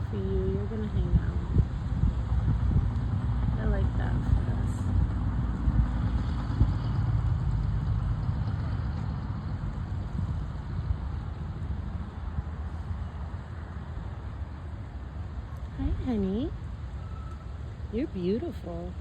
for you. You're gonna hang out. I like that for us. Hi, honey. You're beautiful.